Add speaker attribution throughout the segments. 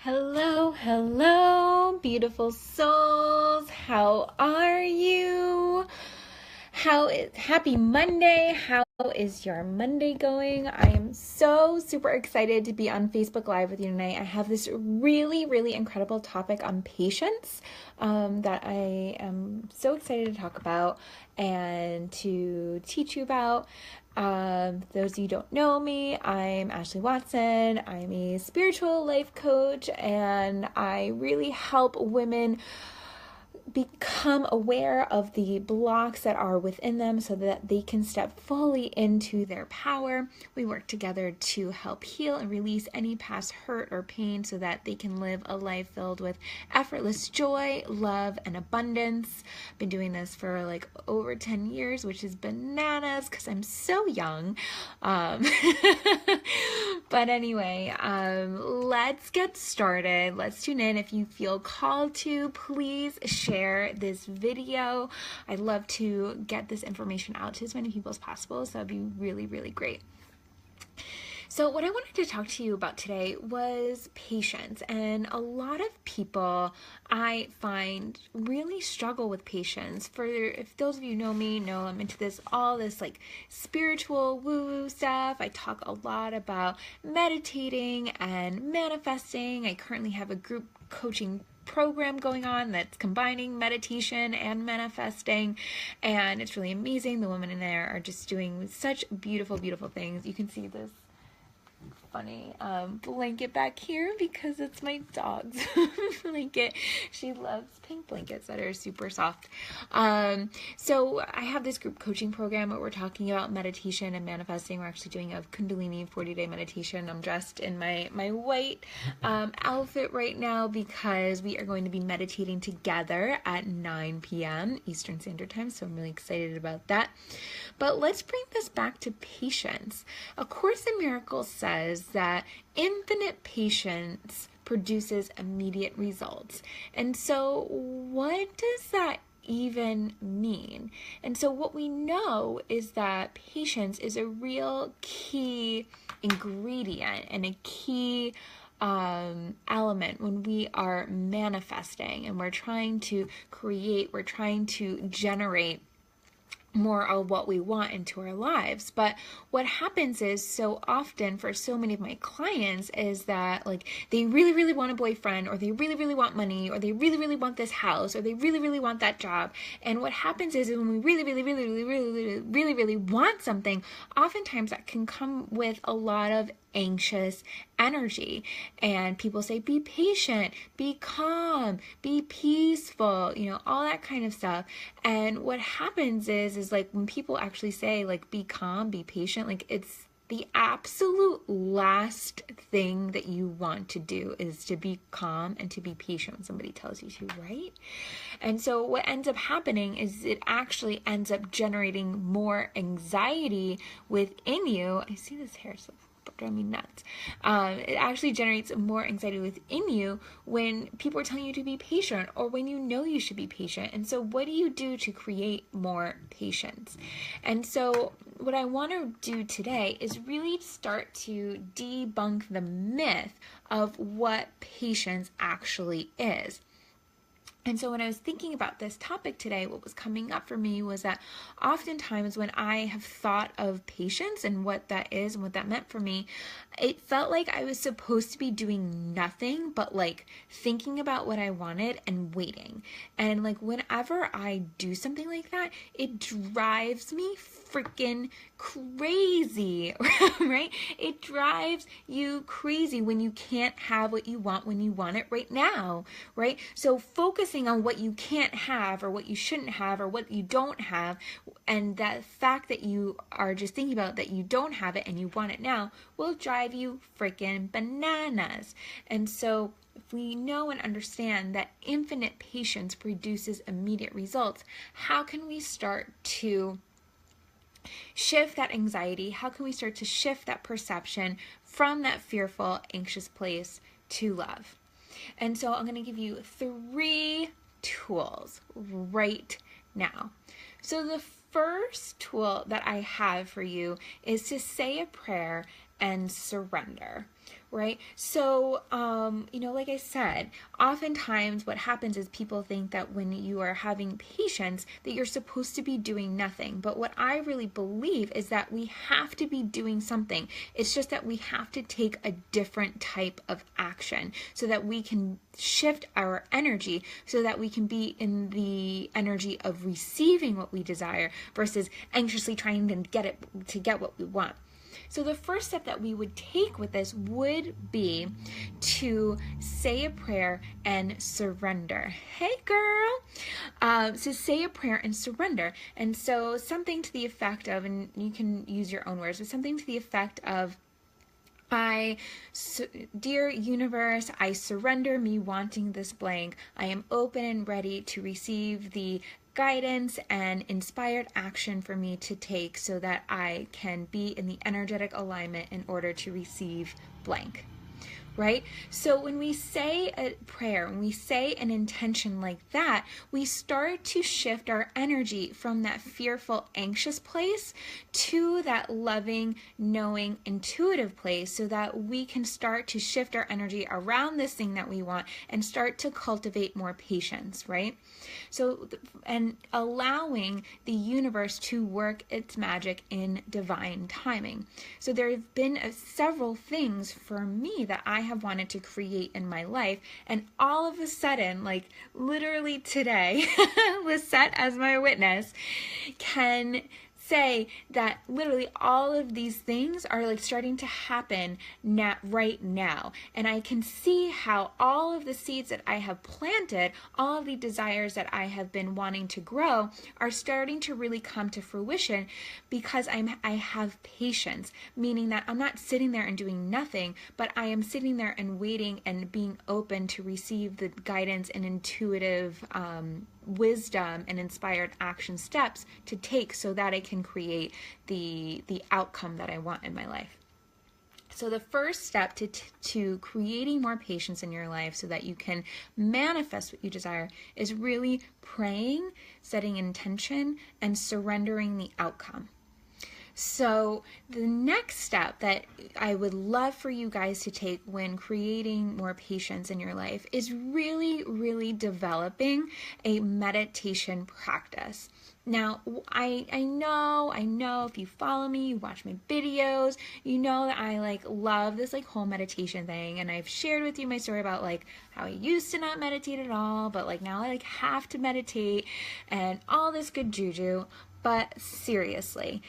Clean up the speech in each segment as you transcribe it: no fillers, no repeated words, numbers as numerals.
Speaker 1: Hello, hello, beautiful souls. How are you? Happy Monday? How is your Monday going? I am so super excited to be on Facebook Live with you tonight. I have this really incredible topic on patience that I am so excited to talk about and to teach you about. Those of you who don't know me, I'm Ashley Watson. I'm a spiritual life coach, and I really help women become aware of the blocks that are within them so that they can step fully into their power. We work together to help heal and release any past hurt or pain so that they can live a life filled with effortless joy, love, and abundance. Been doing this for like over 10 years, which is bananas because I'm so young. But anyway, let's get started. Let's tune in. If you feel called to, please share this video. I'd love to get this information out to as many people as possible, so that'd be really great. So what I wanted to talk to you about today was patience, and a lot of people I find really struggle with patience. If those of you know me, know I'm into all this like spiritual woo-woo stuff. I talk a lot about meditating and manifesting. I currently have a group coaching program going on that's combining meditation and manifesting, and it's really amazing. The women in there are just doing such beautiful things. You can see this funny blanket back here because it's my dog's blanket. She loves pink blankets that are super soft. So I have this group coaching program where we're talking about meditation and manifesting. We're actually doing a Kundalini 40-day meditation. I'm dressed in my white outfit right now because we are going to be meditating together at 9 p.m. Eastern Standard Time, so I'm really excited about that. But let's bring this back to patience. A Course in Miracles says that infinite patience produces immediate results. And so what does that even mean? And so what we know is that patience is a real key ingredient and a key element when we are manifesting and we're trying to create, we're trying to generate more of what we want into our lives. But what happens is so often for so many of my clients is that like they really want a boyfriend, or they really want money, or they really want this house, or they really want that job. And what happens is when we really want something, oftentimes that can come with a lot of anxious energy. And people say, be patient, be calm, be peaceful, all that kind of stuff. And what happens is like when people actually say like, be calm, be patient, like it's the absolute last thing that you want to do is to be calm and to be patient when somebody tells you to, right? And so what ends up happening is it actually ends up generating more anxiety within you. I see this hair stuff. Driving me nuts. It actually generates more anxiety within you when people are telling you to be patient, or when you know you should be patient. And so what do you do to create more patience? And so what I want to do today is really start to debunk the myth of what patience actually is. And so when I was thinking about this topic today, what was coming up for me was that oftentimes when I have thought of patience and what that is and what that meant for me, it felt like I was supposed to be doing nothing but like thinking about what I wanted and waiting. And like whenever I do something like that, it drives me freaking crazy, right? It drives you crazy when you can't have what you want when you want it right now, right? So focusing on what you can't have or what you shouldn't have or what you don't have, and that fact that you are just thinking about that you don't have it and you want it now will drive you freaking bananas. And so if we know and understand that infinite patience produces immediate results, how can we start to shift that anxiety? How can we start to shift that perception from that fearful, anxious place to love? And so I'm going to give you 3 tools right now. So the first tool that I have for you is to say a prayer and surrender, right? So, like I said, oftentimes what happens is people think that when you are having patience, that you're supposed to be doing nothing. But what I really believe is that we have to be doing something. It's just that we have to take a different type of action so that we can shift our energy, so that we can be in the energy of receiving what we desire versus anxiously trying to get what we want. So the first step that we would take with this would be to say a prayer and surrender. Hey, girl. So say a prayer and surrender. And so something to the effect of, and you can use your own words, but something to the effect of, dear universe, I surrender me wanting this blank. I am open and ready to receive the guidance and inspired action for me to take so that I can be in the energetic alignment in order to receive blank. Right? So when we say a prayer, when we say an intention like that, we start to shift our energy from that fearful, anxious place to that loving, knowing, intuitive place so that we can start to shift our energy around this thing that we want and start to cultivate more patience, right? So, and allowing the universe to work its magic in divine timing. So there have been several things for me that I have wanted to create in my life, and all of a sudden, like literally today, Lisette as my witness can say that literally all of these things are like starting to happen right now. And I can see how all of the seeds that I have planted, all of the desires that I have been wanting to grow are starting to really come to fruition because I have patience, meaning that I'm not sitting there and doing nothing, but I am sitting there and waiting and being open to receive the guidance and intuitive wisdom and inspired action steps to take so that I can create the outcome that I want in my life. So the first step to creating more patience in your life so that you can manifest what you desire is really praying, setting intention, and surrendering the outcome. So the next step that I would love for you guys to take when creating more patience in your life is really, really developing a meditation practice. Now, I know if you follow me, you watch my videos, you know that I love this whole meditation thing, and I've shared with you my story about how I used to not meditate at all, but now I have to meditate and all this good juju. But seriously,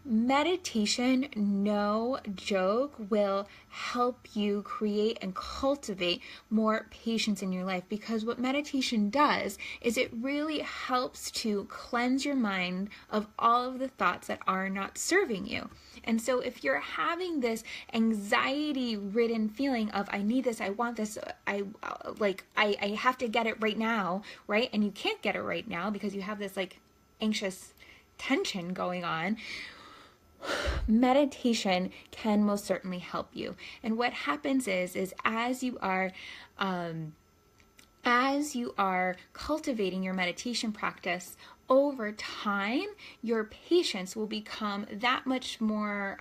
Speaker 1: meditation, no joke, will help you create and cultivate more patience in your life, because what meditation does is it really helps to cleanse your mind of all of the thoughts that are not serving you. And so if you're having this anxiety-ridden feeling of, I need this, I want this, I have to get it right now, right? And you can't get it right now because you have this anxious tension going on, meditation can most certainly help you. And what happens is as you are cultivating your meditation practice, over time, your patience will become that much more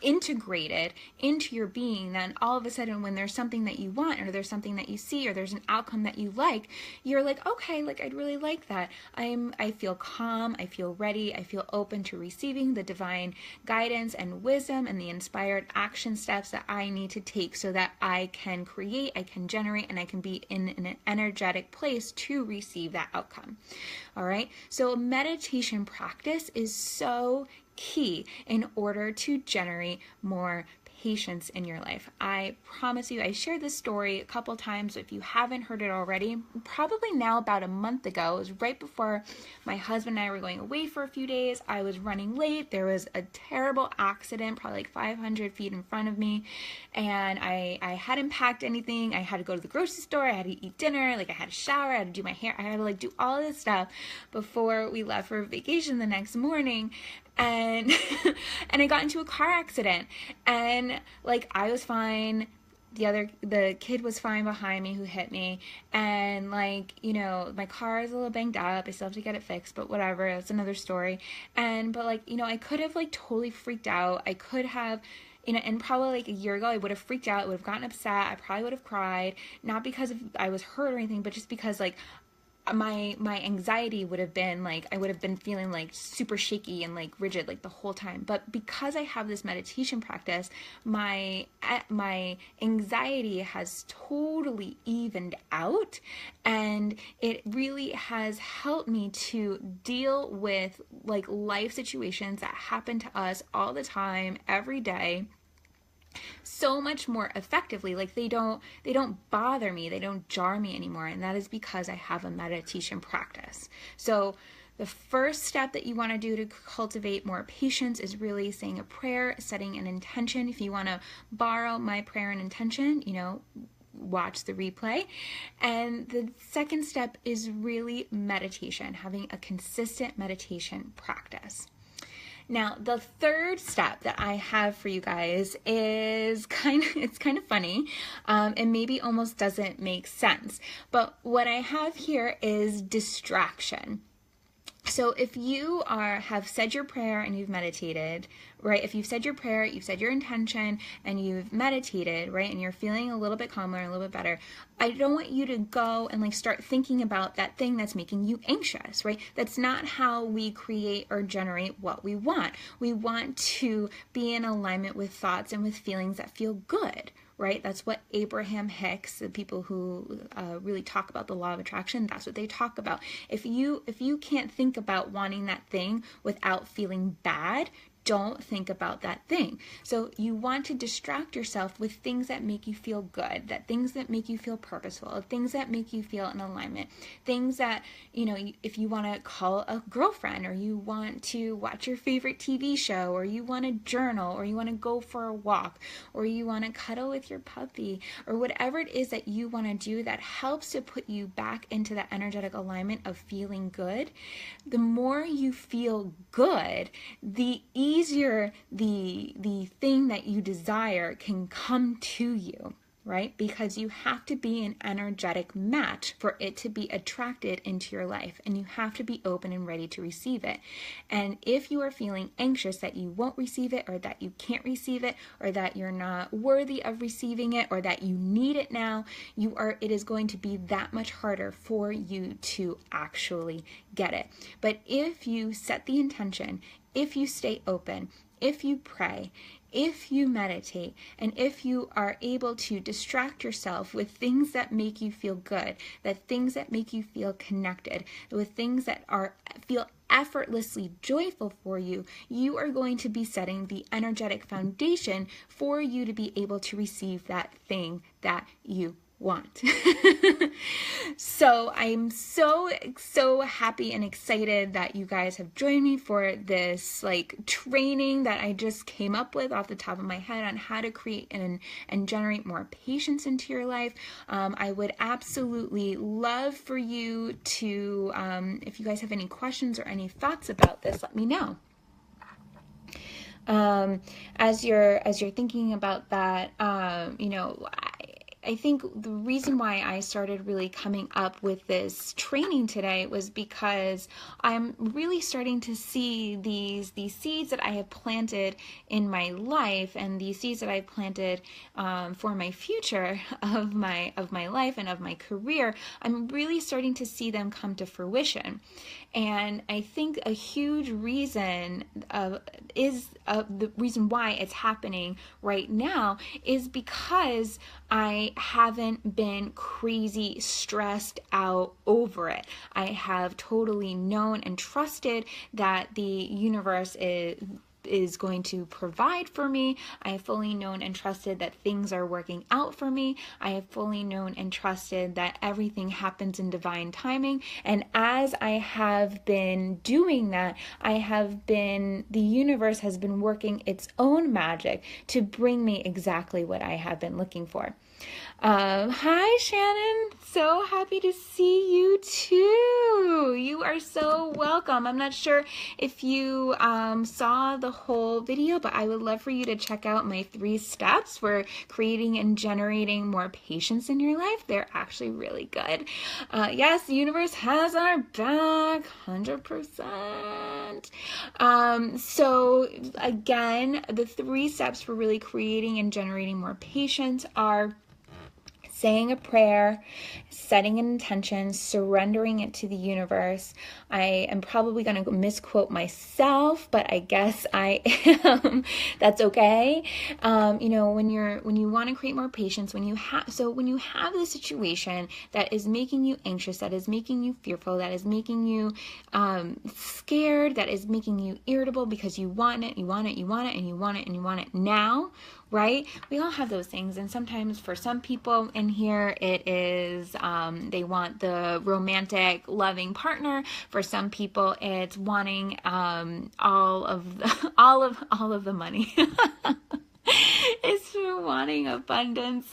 Speaker 1: integrated into your being. Then all of a sudden, when there's something that you want, or there's something that you see, or there's an outcome that you like, you're okay, I'd really like that. I feel calm, I feel ready, I feel open to receiving the divine guidance and wisdom and the inspired action steps that I need to take so that I can create, I can generate, and I can be in an energetic place to receive that outcome. All right. So meditation practice is so key in order to generate more patience in your life. I promise you, I shared this story a couple times. If you haven't heard it already, probably now about a month ago, it was right before my husband and I were going away for a few days. I was running late. There was a terrible accident, probably 500 feet in front of me. And I hadn't packed anything. I had to go to the grocery store. I had to eat dinner. I had to shower. I had to do my hair. I had to do all this stuff before we left for vacation the next morning. And and I got into a car accident, and I was fine. The kid was fine behind me who hit me, and my car is a little banged up. I still have to get it fixed, but whatever, that's another story. But I could have totally freaked out. I could have and probably like a year ago, I would have freaked out, I would have gotten upset, I probably would have cried, not because I was hurt or anything, but just because like my anxiety would have been like, I would have been feeling like super shaky and like rigid like the whole time. But because I have this meditation practice, my anxiety has totally evened out, and it really has helped me to deal with like life situations that happen to us all the time, every day, so much more effectively. Like they don't bother me, they don't jar me anymore, and that is because I have a meditation practice. So the first step that you want to do to cultivate more patience is really saying a prayer, setting an intention. If you want to borrow my prayer and intention, watch the replay. And the second step is really meditation, having a consistent meditation practice. Now, the third step that I have for you guys is kind of funny, and maybe almost doesn't make sense. But what I have here is distraction. So if you have said your prayer and you've meditated, right? If you've said your prayer, you've said your intention, and you've meditated, right? And you're feeling a little bit calmer, a little bit better, I don't want you to go and like start thinking about that thing that's making you anxious, right? That's not how we create or generate what we want. We want to be in alignment with thoughts and with feelings that feel good, right? That's what Abraham Hicks, the people who really talk about the law of attraction, that's what they talk about. If you can't think about wanting that thing without feeling bad, don't think about that thing. So you want to distract yourself with things that make you feel good, that things that make you feel purposeful, things that make you feel in alignment, things that, if you want to call a girlfriend, or you want to watch your favorite TV show, or you want to journal, or you want to go for a walk, or you want to cuddle with your puppy, or whatever it is that you want to do that helps to put you back into that energetic alignment of feeling good. The more you feel good, the easier the thing that you desire can come to you, right? Because you have to be an energetic match for it to be attracted into your life, and you have to be open and ready to receive it. And if you are feeling anxious that you won't receive it, or that you can't receive it, or that you're not worthy of receiving it, or that you need it now, it is going to be that much harder for you to actually get it. But if you set the intention, if you stay open, if you pray, if you meditate, and if you are able to distract yourself with things that make you feel good, that things that make you feel connected, with things that feel effortlessly joyful for you, you are going to be setting the energetic foundation for you to be able to receive that thing that you want. So I'm so happy and excited that you guys have joined me for this like training that I just came up with off the top of my head on how to create and generate more patience into your life. I would absolutely love for you to, if you guys have any questions or any thoughts about this, let me know. As you're thinking about that, I think the reason why I started really coming up with this training today was because I'm really starting to see these seeds that I have planted in my life, and these seeds that I've planted for my future of my life and of my career. I'm really starting to see them come to fruition. And I think a huge reason is the reason why it's happening right now is because I haven't been crazy stressed out over it. I have totally known and trusted that the universe is going to provide for me. I have fully known and trusted that things are working out for me. I have fully known and trusted that everything happens in divine timing. And as I have been doing that, the universe has been working its own magic to bring me exactly what I have been looking for. Hi, Shannon. So happy to see you too. You are so welcome. I'm not sure if you saw the whole video, but I would love for you to check out my 3 steps for creating and generating more patience in your life. They're actually really good. Yes, the universe has our back, 100%. So again, the 3 steps for really creating and generating more patience are saying a prayer, setting an intention, surrendering it to the universe. I am probably going to misquote myself, but I guess I am. That's okay. You know, when you want to create more patience, when you have the situation that is making you anxious, that is making you fearful, that is making you scared, that is making you irritable because you want it, and you want it now. Right? We all have those things. And sometimes for some people in here, it is, they want the romantic, loving partner. For some people, it's wanting, all of the money. It's for wanting abundance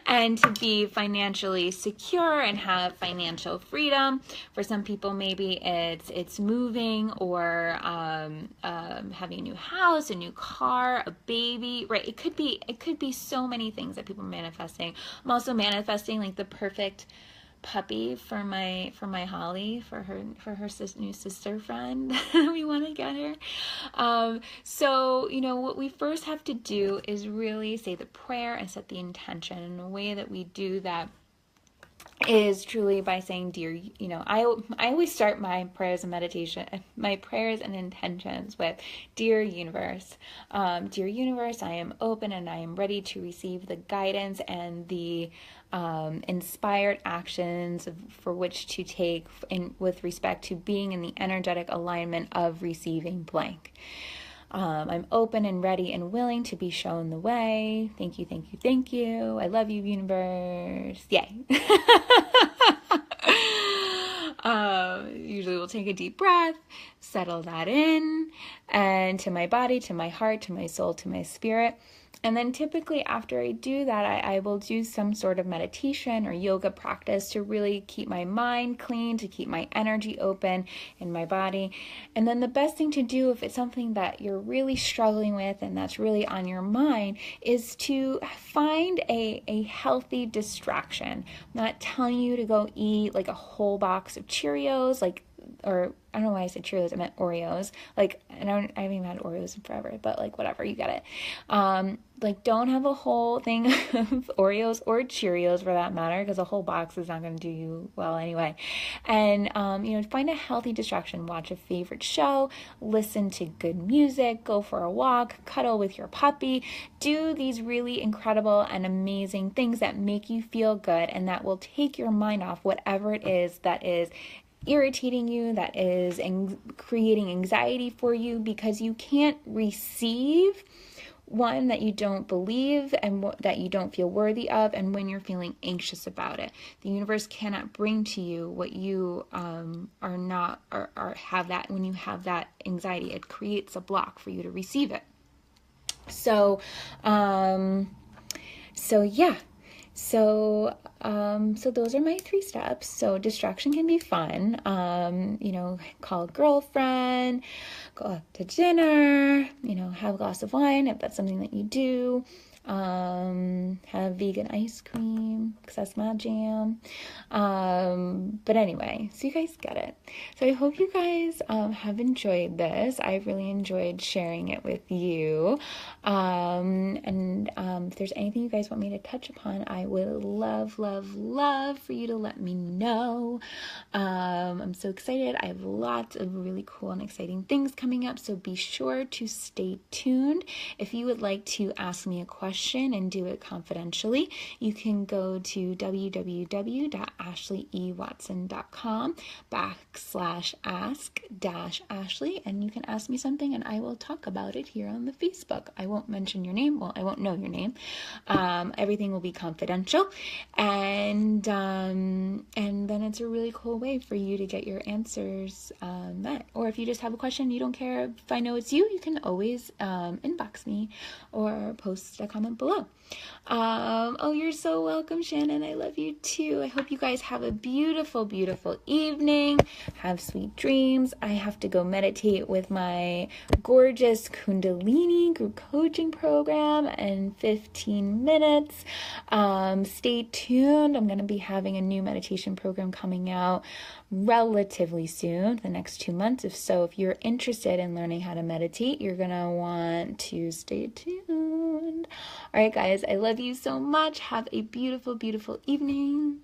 Speaker 1: and to be financially secure and have financial freedom. For some people, maybe it's moving or having a new house, a new car, a baby, right? It could be so many things that people are manifesting. I'm also manifesting like the perfect puppy for my Holly, for her new sister friend. We want to get her. So, you know, what we first have to do is really say the prayer and set the intention. And the way that we do that is truly by saying, dear, you know, I always start my prayers and meditation, my prayers and intentions with, dear universe, I am open and I am ready to receive the guidance and the inspired actions for which to take with respect to being in the energetic alignment of receiving blank. I'm open and ready and willing to be shown the way. Thank you, thank you, thank you. I love you, universe. Yay. Usually we'll take a deep breath, settle that in, and to my body, to my heart, to my soul, to my spirit. And then typically after I do that, I will do some sort of meditation or yoga practice to really keep my mind clean, to keep my energy open in my body. And then the best thing to do if it's something that you're really struggling with and that's really on your mind is to find a healthy distraction. I'm not telling you to go eat like a whole box of Cheerios, or I don't know why I said Cheerios, I meant Oreos. I haven't even had Oreos in forever, but like whatever, you get it. Don't have a whole thing of Oreos or Cheerios for that matter, because a whole box is not going to do you well anyway. And, find a healthy distraction, watch a favorite show, listen to good music, go for a walk, cuddle with your puppy, do these really incredible and amazing things that make you feel good and that will take your mind off whatever it is that is irritating you, that is creating anxiety for you, because you can't receive one that you don't believe and that you don't feel worthy of, and when you're feeling anxious about it. The universe cannot bring to you what you are not or have that. When you have that anxiety, it creates a block for you to receive it. So those are my 3 steps. So distraction can be fun. Call a girlfriend, go out to dinner, have a glass of wine if that's something that you do. Have vegan ice cream because that's my jam. But anyway, so you guys get it. So I hope you guys have enjoyed this. I really enjoyed sharing it with you. If there's anything you guys want me to touch upon, I would love for you to let me know. I'm so excited. I have lots of really cool and exciting things coming up, so be sure to stay tuned. If you would like to ask me a question and do it confidentially, you can go to www.ashleyewatson.com/ask-ashley, and you can ask me something and I will talk about it here on the Facebook. I won't mention your name. Well, I won't know your name. Everything will be confidential, and then it's a really cool way for you to get your answers met. Or if you just have a question, you don't care if I know it's you, you can always inbox me or post a comment below. Oh, you're so welcome, Shannon. I love you too. I hope you guys have a beautiful, beautiful evening. Have sweet dreams. I have to go meditate with my gorgeous Kundalini group coaching program in 15 minutes. Stay tuned. I'm going to be having a new meditation program coming out relatively soon, the next 2 months. If you're interested in learning how to meditate, you're going to want to stay tuned. All right, guys, I love you so much. Have a beautiful, beautiful evening.